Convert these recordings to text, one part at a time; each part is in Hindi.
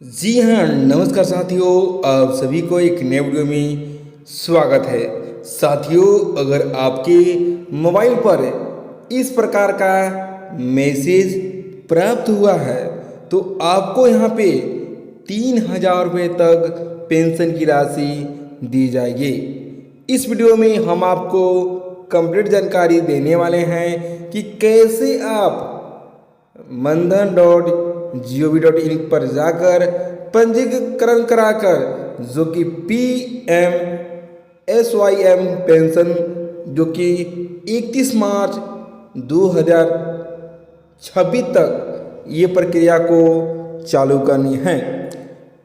जी हाँ, नमस्कार साथियों। आप सभी को एक नए वीडियो में स्वागत है। साथियों, अगर आपके मोबाइल पर इस प्रकार का मैसेज प्राप्त हुआ है तो आपको यहाँ पे 3,000 रुपये तक पेंशन की राशि दी जाएगी। इस वीडियो में हम आपको कंप्लीट जानकारी देने वाले हैं कि कैसे आप mandhan.gov.in पर जाकर पंजीकरण कराकर जो कि PMSYM पेंशन जो कि 31 मार्च 2026 तक ये प्रक्रिया को चालू करनी है।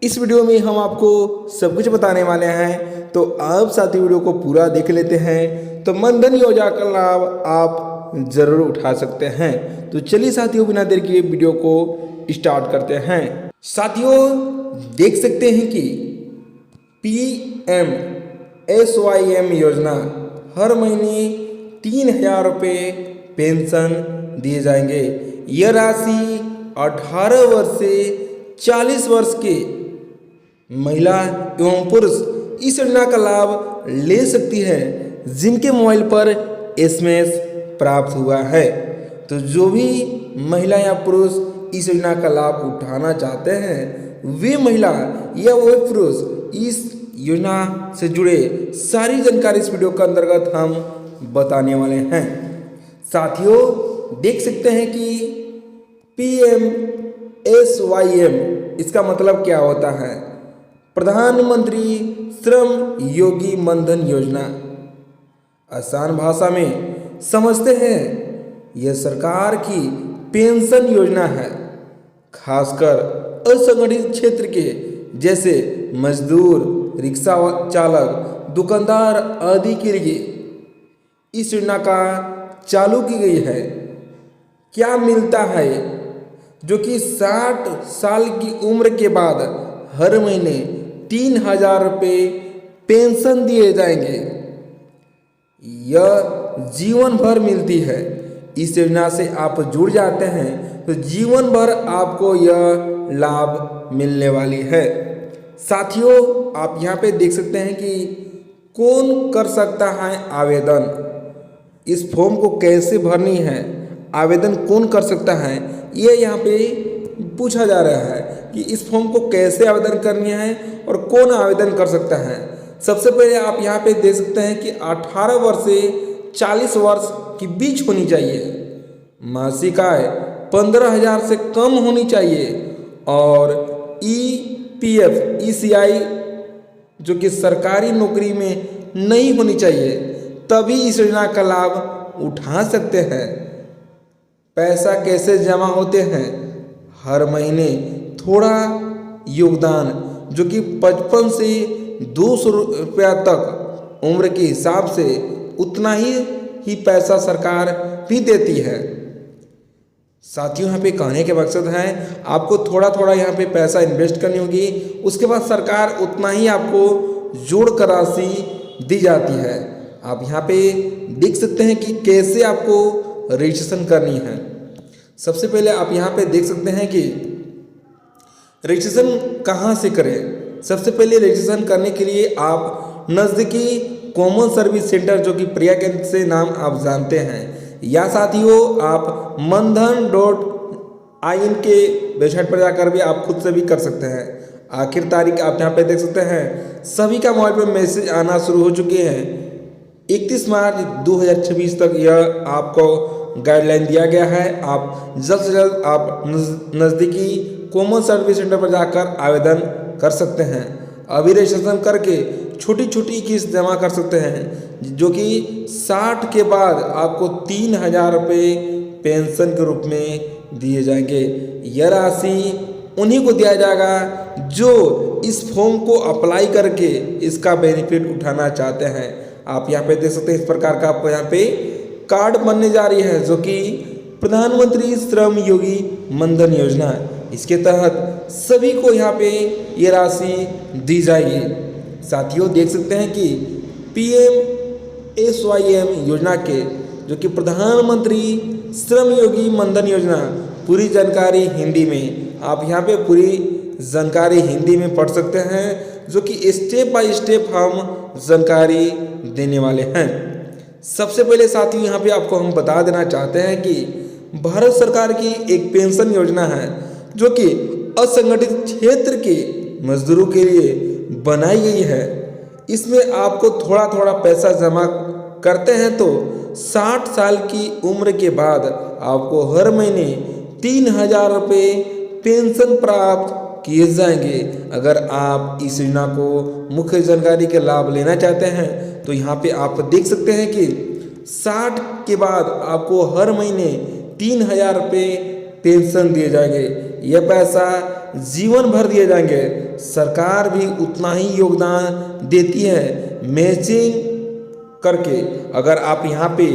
इस वीडियो में हम आपको सब कुछ बताने वाले हैं, तो आप साथी वीडियो को पूरा देख लेते हैं तो मनधन योजना का लाभ आप जरूर उठा सकते हैं। तो चलिए साथियों, बिना देर किए वीडियो को स्टार्ट करते हैं। साथियों, देख सकते हैं कि PMSYM योजना हर महीने 3,000 रुपये पेंशन दिए जाएंगे। यह राशि 18 वर्ष से 40 वर्ष के महिला एवं पुरुष इस योजना का लाभ ले सकती है जिनके मोबाइल पर SMS प्राप्त हुआ है। तो जो भी महिला या पुरुष इस योजना का लाभ उठाना चाहते हैं, वे महिला या वो पुरुष इस योजना से जुड़े सारी जानकारी इस वीडियो के अंतर्गत हम बताने वाले हैं। साथियों, देख सकते हैं कि PMSYM इसका मतलब क्या होता है? प्रधानमंत्री श्रम योगी मनधन योजना। आसान भाषा में समझते हैं, यह सरकार की पेंशन योजना है, खासकर असंगठित क्षेत्र के जैसे मजदूर, रिक्शा चालक, दुकानदार आदि के लिए इस योजना का चालू की गई है। क्या मिलता है? जो कि 60 साल की उम्र के बाद हर महीने 3,000 रुपये पेंशन दिए जाएंगे। यह जीवन भर मिलती है। इस योजना से आप जुड़ जाते हैं तो जीवन भर आपको यह लाभ मिलने वाली है। साथियों, आप यहाँ पे देख सकते हैं कि कौन कर सकता है आवेदन, इस फॉर्म को कैसे भरनी है, आवेदन कौन कर सकता है, ये यहाँ पे पूछा जा रहा है कि इस फॉर्म को कैसे आवेदन करनी है और कौन आवेदन कर सकता है। सबसे पहले आप यहाँ पे देख सकते हैं कि 18 वर्ष से 40 वर्ष के बीच होनी चाहिए, मासिक आय 15,000 से कम होनी चाहिए और EPF ECI जो कि सरकारी नौकरी में नहीं होनी चाहिए, तभी इस योजना का लाभ उठा सकते हैं। पैसा कैसे जमा होते हैं? हर महीने थोड़ा योगदान जो कि 55 से 200 रुपया तक उम्र के हिसाब से उतना ही पैसा सरकार भी देती है। साथियों, यहाँ पे कहने के मकसद है आपको थोड़ा थोड़ा यहाँ पे पैसा इन्वेस्ट करनी होगी, उसके बाद सरकार उतना ही आपको जोड़ कर राशि दी जाती है। आप यहाँ पे देख सकते हैं कि कैसे आपको रजिस्ट्रेशन करनी है। सबसे पहले आप यहाँ पे देख सकते हैं कि रजिस्ट्रेशन कहाँ से करें। सबसे पहले रजिस्ट्रेशन करने के लिए आप नज़दीकी कॉमन सर्विस सेंटर जो कि प्रिया केंद्र से नाम आप जानते हैं, या साथियों आप mandhan.in के वेबसाइट पर जाकर भी आप खुद से भी कर सकते हैं। आखिर तारीख आप यहाँ पे देख सकते हैं, सभी का मोबाइल पर मैसेज आना शुरू हो चुके हैं। 31 मार्च 2026 तक यह आपको गाइडलाइन दिया गया है। आप जल्द से जल्द आप नज़दीकी कॉमन सर्विस सेंटर पर जाकर आवेदन कर सकते हैं। अभी रजिस्ट्रेशन करके छोटी छोटी किस्त जमा कर सकते हैं जो कि 60 के बाद आपको 3,000 रुपये पेंशन के रूप में दिए जाएंगे। यह राशि उन्हीं को दिया जाएगा जो इस फॉर्म को अप्लाई करके इसका बेनिफिट उठाना चाहते हैं। आप यहाँ पे देख सकते हैं, इस प्रकार का आपको यहाँ पे कार्ड बनने जा रही है जो कि प्रधानमंत्री श्रम योगी मनधन योजना है। इसके तहत सभी को यहाँ पे ये राशि दी जाएगी। साथियों, देख सकते हैं कि PMSYM योजना के जो कि प्रधानमंत्री श्रम योगी मनधन योजना, पूरी जानकारी हिंदी में आप यहाँ पे पूरी जानकारी हिंदी में पढ़ सकते हैं, जो कि स्टेप बाय स्टेप हम जानकारी देने वाले हैं। सबसे पहले साथियों यहाँ पे आपको हम बता देना चाहते हैं कि भारत सरकार की एक पेंशन योजना है जो कि असंगठित क्षेत्र के मजदूरों के लिए बनाई गई है। इसमें आपको थोड़ा थोड़ा पैसा जमा करते हैं तो 60 साल की उम्र के बाद आपको हर महीने 3,000 रुपये पेंशन प्राप्त किए जाएंगे। अगर आप इस योजना को मुख्य जानकारी के लाभ लेना चाहते हैं तो यहाँ पे आप देख सकते हैं कि 60 के बाद आपको हर महीने 3,000 रुपये पेंशन दिए जाएंगे। यह पैसा जीवन भर दिए जाएंगे। सरकार भी उतना ही योगदान देती है मैचिंग करके। अगर आप यहाँ पे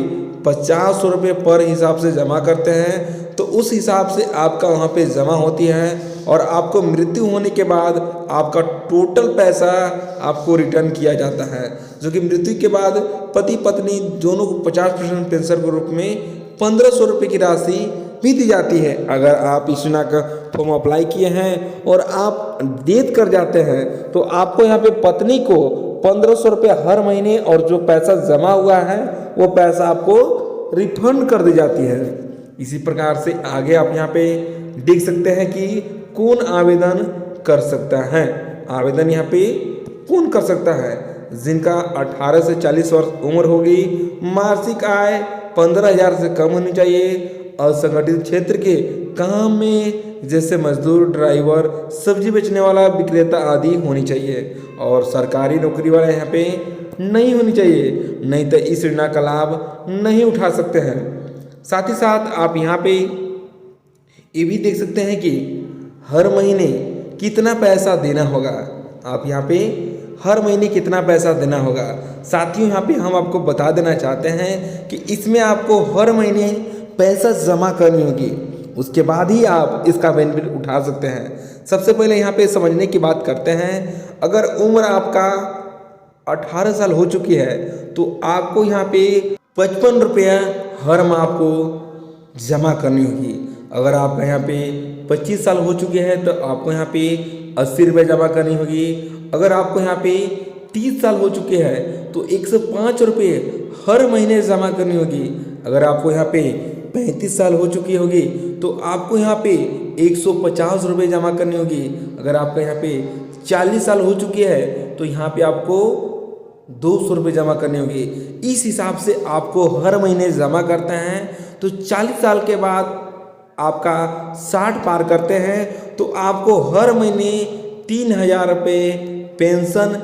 50 रुपये पर हिसाब से जमा करते हैं तो उस हिसाब से आपका वहाँ पे जमा होती है और आपको मृत्यु होने के बाद आपका टोटल पैसा आपको रिटर्न किया जाता है, जो कि मृत्यु के बाद पति पत्नी दोनों को 50% पेंशन के रूप में 1,500 रुपये की राशि भी दी जाती है। अगर आप इस योजना का फॉर्म अप्लाई किए हैं और आप डेथ कर जाते हैं तो आपको यहाँ पे पत्नी को 1,500 रुपये हर महीने और जो पैसा जमा हुआ है वो पैसा आपको रिफंड कर दी जाती है। इसी प्रकार से आगे आप यहाँ पे देख सकते हैं कि कौन आवेदन कर सकता है। आवेदन यहाँ पे कौन कर सकता है? जिनका 18 से 40 वर्ष उम्र होगी, मासिक आय 15,000 से कम होनी चाहिए, असंगठित क्षेत्र के काम में जैसे मजदूर, ड्राइवर, सब्जी बेचने वाला, विक्रेता आदि होनी चाहिए और सरकारी नौकरी वाला यहाँ पे नहीं होनी चाहिए, नहीं तो इस योजना का लाभ नहीं उठा सकते हैं। साथ ही साथ आप यहाँ पे ये भी देख सकते हैं कि हर महीने कितना पैसा देना होगा। आप यहाँ पे हर महीने कितना पैसा देना होगा। साथियों यहाँ पे हम आपको बता देना चाहते हैं कि इसमें आपको हर महीने पैसा जमा करनी होगी, उसके बाद ही आप इसका बेनिफिट उठा सकते हैं। सबसे पहले यहाँ पे समझने की बात करते हैं। अगर उम्र आपका 18 साल हो चुकी है तो आपको यहाँ पे 55 रुपया हर माह आपको जमा करनी होगी। अगर आपका यहाँ पे 25 साल हो चुके हैं तो आपको यहाँ पे 80 रुपये जमा करनी होगी। अगर आपको यहाँ पे 30 साल हो चुके हैं तो 105 रुपये हर महीने जमा करनी होगी। अगर आपको यहाँ पे 35 साल हो चुकी होगी तो आपको यहाँ पे 150 रुपये जमा करनी होगी। अगर आपका यहाँ पे 40 साल हो चुकी है तो यहाँ पे आपको 200 रुपये जमा करनी होगी। इस हिसाब से आपको हर महीने जमा करते हैं तो 40 साल के बाद आपका 60 पार करते हैं तो आपको हर महीने 3,000 रुपये पेंशन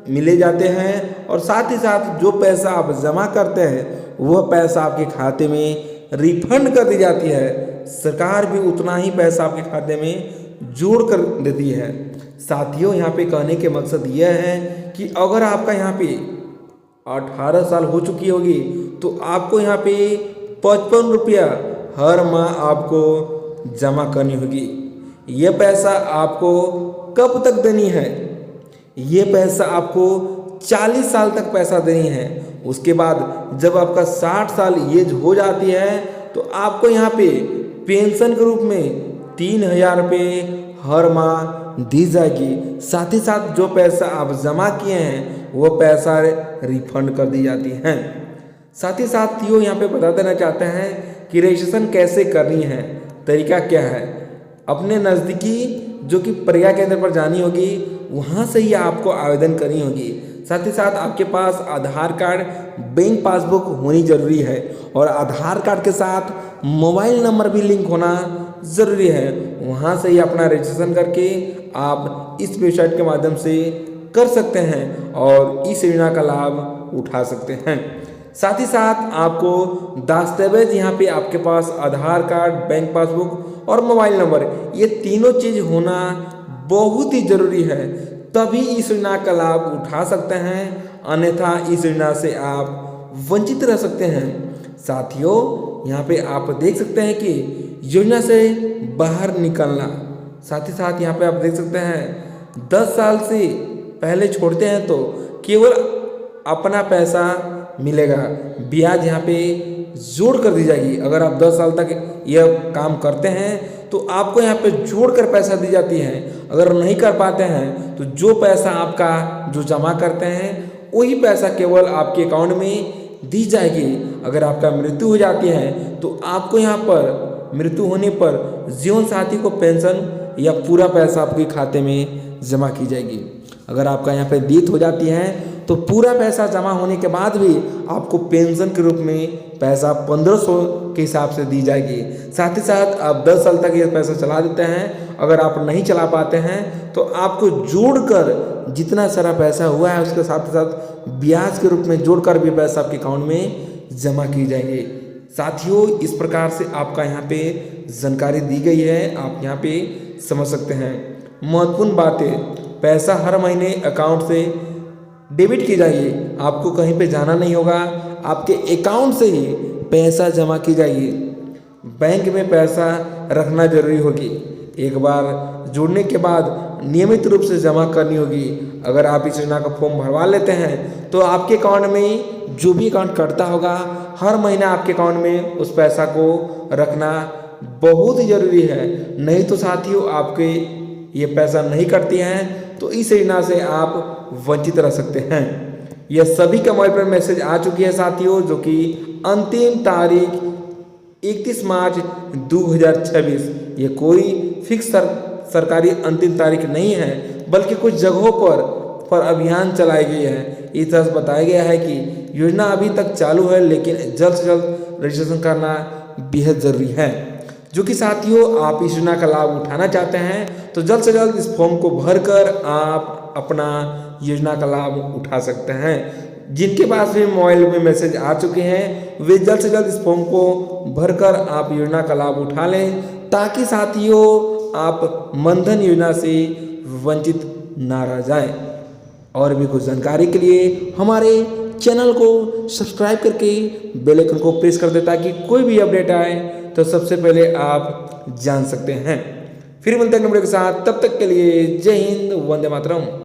मिले जाते हैं और साथ ही साथ जो पैसा आप जमा करते हैं वह पैसा आपके खाते में रिफंड कर दी जाती है। सरकार भी उतना ही पैसा आपके खाते में जोड़ कर देती है। साथियों यहाँ पे कहने के मकसद यह है कि अगर आपका यहाँ पे 18 साल हो चुकी होगी तो आपको यहाँ पे 55 रुपया हर माह आपको जमा करनी होगी। ये पैसा आपको कब तक देनी है? ये पैसा आपको 40 साल तक पैसा देनी है। उसके बाद जब आपका 60 साल एज हो जाती है तो आपको यहाँ पे पेंशन के रूप में 3,000 रुपये हर माह दी जाएगी। साथ ही साथ जो पैसा आप जमा किए हैं वो पैसा रिफंड कर दी जाती हैं। साथ ही साथ यो यहाँ पे बता देना चाहते हैं कि रजिस्ट्रेशन कैसे करनी है, तरीका क्या है। अपने नज़दीकी जो कि प्रज्ञा केंद्र पर जानी होगी, वहाँ से ही आपको आवेदन करनी होगी। साथ ही साथ आपके पास आधार कार्ड, बैंक पासबुक होनी जरूरी है और आधार कार्ड के साथ मोबाइल नंबर भी लिंक होना ज़रूरी है। वहाँ से ही अपना रजिस्ट्रेशन करके आप इस वेबसाइट के माध्यम से कर सकते हैं और इस योजना का लाभ उठा सकते हैं। साथ ही साथ आपको दस्तावेज यहाँ पे आपके पास आधार कार्ड, बैंक पासबुक और मोबाइल नंबर, ये तीनों चीज़ होना बहुत ही ज़रूरी है, तभी इस योजना का लाभ उठा सकते हैं। अन्यथा इस योजना से आप वंचित रह सकते हैं। साथियों यहाँ पे आप देख सकते हैं कि योजना से बाहर निकलना। साथ ही साथ यहाँ पे आप देख सकते हैं 10 साल से पहले छोड़ते हैं तो केवल अपना पैसा मिलेगा, ब्याज यहाँ पे जोड़ कर दी जाएगी। अगर आप 10 साल तक यह काम करते हैं तो आपको यहाँ पे जोड़कर पैसा दी जाती है। अगर नहीं कर पाते हैं तो जो पैसा आपका जो जमा करते हैं वही पैसा केवल आपके अकाउंट में दी जाएगी। अगर आपका मृत्यु हो जाती है तो आपको यहाँ पर मृत्यु होने पर जीवन साथी को पेंशन या पूरा पैसा आपके खाते में जमा की जाएगी। अगर आपका यहाँ पे डेथ हो जाती है तो पूरा पैसा जमा होने के बाद भी आपको पेंशन के रूप में पैसा 1500 के हिसाब से दी जाएगी। साथ ही साथ आप 10 साल तक ये पैसा चला देते हैं। अगर आप नहीं चला पाते हैं तो आपको जोड़कर जितना सारा पैसा हुआ है उसके साथ साथ ब्याज के रूप में जोड़कर भी पैसा आपके अकाउंट में जमा की जाएंगे। साथियों, इस प्रकार से आपका यहाँ पे जानकारी दी गई है, आप यहाँ पे समझ सकते हैं। महत्वपूर्ण बातें, पैसा हर महीने अकाउंट से डेबिट की जाएगी। आपको कहीं पे जाना नहीं होगा, आपके अकाउंट से ही पैसा जमा की जाएगी। बैंक में पैसा रखना जरूरी होगी। एक बार जुड़ने के बाद नियमित रूप से जमा करनी होगी। अगर आप इस योजना का फॉर्म भरवा लेते हैं तो आपके अकाउंट में जो भी अकाउंट कटता होगा हर महीना आपके अकाउंट में उस पैसा को रखना बहुत ही जरूरी है। नहीं तो साथियों आपके ये पैसा नहीं कटती हैं तो इस योजना से आप वंचित रह सकते हैं। यह सभी का मोबाइल पर मैसेज आ चुकी है साथियों, जो कि अंतिम तारीख 31 मार्च 2026। ये कोई फिक्स सरकारी अंतिम तारीख नहीं है, बल्कि कुछ जगहों पर अभियान चलाई गई है। इस तरह से बताया गया है कि योजना अभी तक चालू है, लेकिन जल्द से जल्द रजिस्ट्रेशन करना बेहद ज़रूरी है। जो कि साथियों आप इस योजना का लाभ उठाना चाहते हैं तो जल्द से जल्द इस फॉर्म को भरकर आप अपना योजना का लाभ उठा सकते हैं। जिनके पास भी मोबाइल में मैसेज आ चुके हैं वे जल्द से जल्द इस फॉर्म को भरकर आप योजना का लाभ उठा लें, ताकि साथियों आप मनधन योजना से वंचित ना रह जाएं। और भी कुछ जानकारी के लिए हमारे चैनल को सब्सक्राइब करके बेल आइकन को प्रेस कर दें, ताकि कोई भी अपडेट आए तो सबसे पहले आप जान सकते हैं। फिर मिलते हैं वीडियो के साथ, तब तक के लिए जय हिंद, वंदे मातरम।